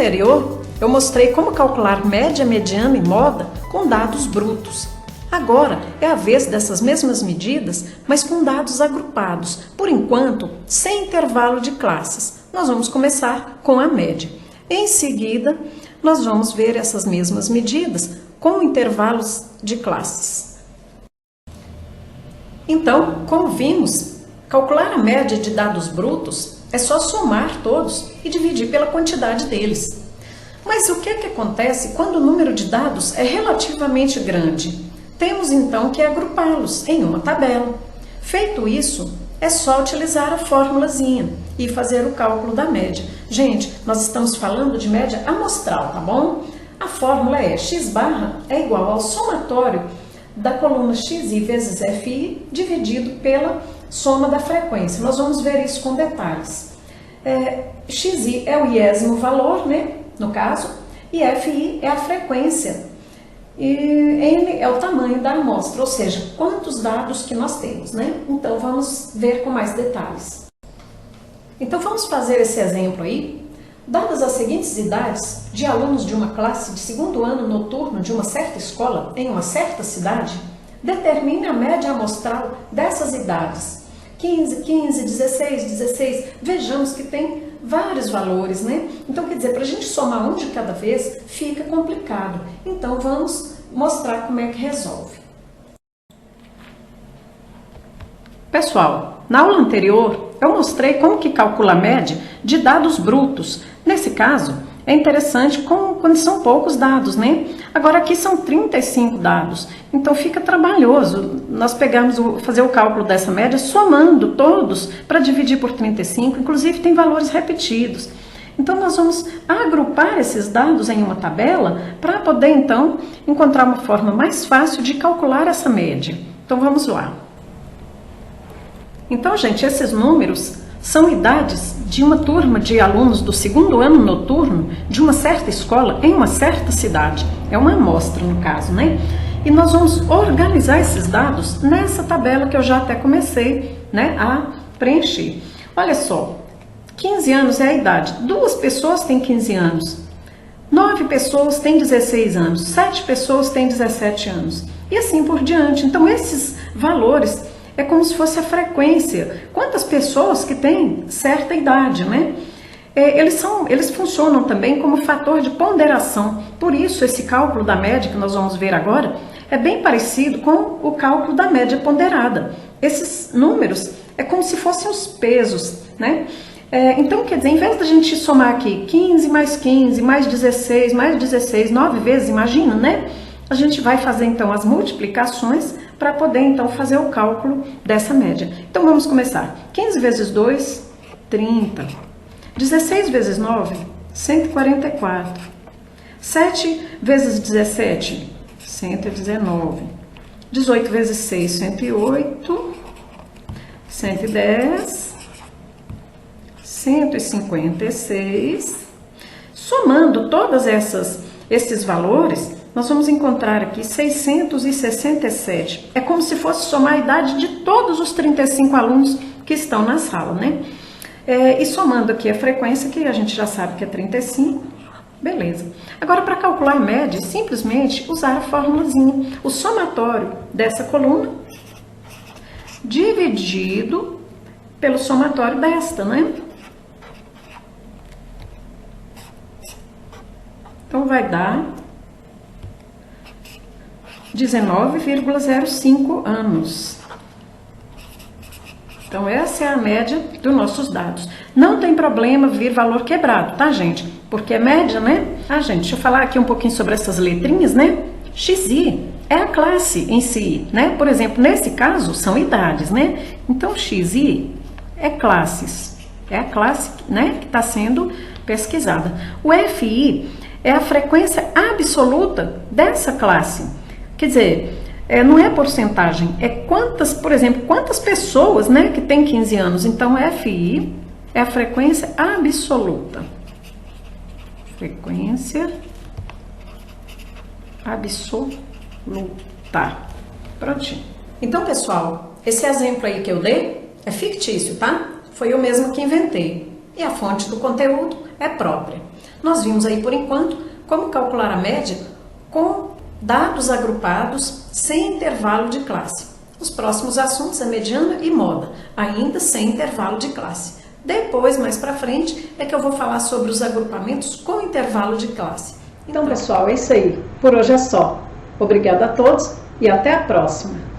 anterior, eu mostrei como calcular média, mediana e moda com dados brutos. Agora é a vez dessas mesmas medidas, mas com dados agrupados, por enquanto, sem intervalo de classes. Nós vamos começar com a média. Em seguida, nós vamos ver essas mesmas medidas com intervalos de classes. Então, como vimos, calcular a média de dados brutos é só somar todos e dividir pela quantidade deles. Mas o que acontece quando o número de dados é relativamente grande? Temos então que agrupá-los em uma tabela. Feito isso, é só utilizar a formulazinha e fazer o cálculo da média. Gente, nós estamos falando de média amostral, tá bom? A fórmula é x barra é igual ao somatório da coluna xi vezes fi dividido pela soma da frequência. Nós vamos ver isso com detalhes. Xi é o iésimo valor, né, no caso, e fi é a frequência. E n é o tamanho da amostra, ou seja, quantos dados que nós temos, né? Então vamos ver com mais detalhes. Então vamos fazer esse exemplo aí. Dadas as seguintes idades de alunos de uma classe de segundo ano noturno de uma certa escola em uma certa cidade, determine a média amostral dessas idades. 15, 15, 16, 16, vejamos que tem vários valores, né? Então, quer dizer, para a gente somar um de cada vez, fica complicado. Então, vamos mostrar como é que resolve. Pessoal, na aula anterior, eu mostrei como que calcula a média de dados brutos. Nesse caso, é interessante quando são poucos dados, né? Agora aqui são 35 dados, então fica trabalhoso nós fazer o cálculo dessa média somando todos para dividir por 35, inclusive tem valores repetidos. Então nós vamos agrupar esses dados em uma tabela para poder então encontrar uma forma mais fácil de calcular essa média. Então vamos lá. Então, gente, esses números são idades de uma turma de alunos do segundo ano noturno de uma certa escola em uma certa cidade. É uma amostra, no caso, né? E nós vamos organizar esses dados nessa tabela que eu já até comecei, né, a preencher. Olha só, 15 anos é a idade. 2 pessoas têm 15 anos. 9 pessoas têm 16 anos. 7 pessoas têm 17 anos. E assim por diante. Então, esses valores é como se fosse a frequência. Quantas pessoas que têm certa idade, né? Eles funcionam também como fator de ponderação. Por isso, esse cálculo da média que nós vamos ver agora é bem parecido com o cálculo da média ponderada. Esses números é como se fossem os pesos, né? Então, quer dizer, em vez da gente somar aqui 15 mais 15, mais 16, mais 16, 9 vezes, imagina, né? A gente vai fazer então as multiplicações para poder então fazer o cálculo dessa média. Então vamos começar. 15 vezes 2, 30. 16 vezes 9, 144. 7 vezes 17, 119. 18 vezes 6, 108. 110. 156. Somando todos esses valores, nós vamos encontrar aqui 667. É como se fosse somar a idade de todos os 35 alunos que estão na sala, né? E somando aqui a frequência, que a gente já sabe que é 35, beleza. Agora, para calcular a média, simplesmente usar a formulazinha. O somatório dessa coluna dividido pelo somatório desta, né? Então, vai dar 19,05 anos. Então, essa é a média dos nossos dados. Não tem problema vir valor quebrado, tá, gente? Porque é média, né? Ah, gente, deixa eu falar aqui um pouquinho sobre essas letrinhas, né? XI é a classe em si, né? Por exemplo, nesse caso, são idades, né? Então, XI é classes. É a classe, né, que está sendo pesquisada. O FI é a frequência absoluta dessa classe. Quer dizer, não é porcentagem, é quantas, por exemplo, quantas pessoas, né, que tem 15 anos. Então, FI é a frequência absoluta. Frequência absoluta. Prontinho. Então, pessoal, esse exemplo aí que eu dei é fictício, tá? Foi eu mesmo que inventei. E a fonte do conteúdo é própria. Nós vimos aí, por enquanto, como calcular a média com dados agrupados sem intervalo de classe. Os próximos assuntos é mediana e moda, ainda sem intervalo de classe. Depois, mais para frente, é que eu vou falar sobre os agrupamentos com intervalo de classe. Então, pessoal, é isso aí. Por hoje é só. Obrigada a todos e até a próxima.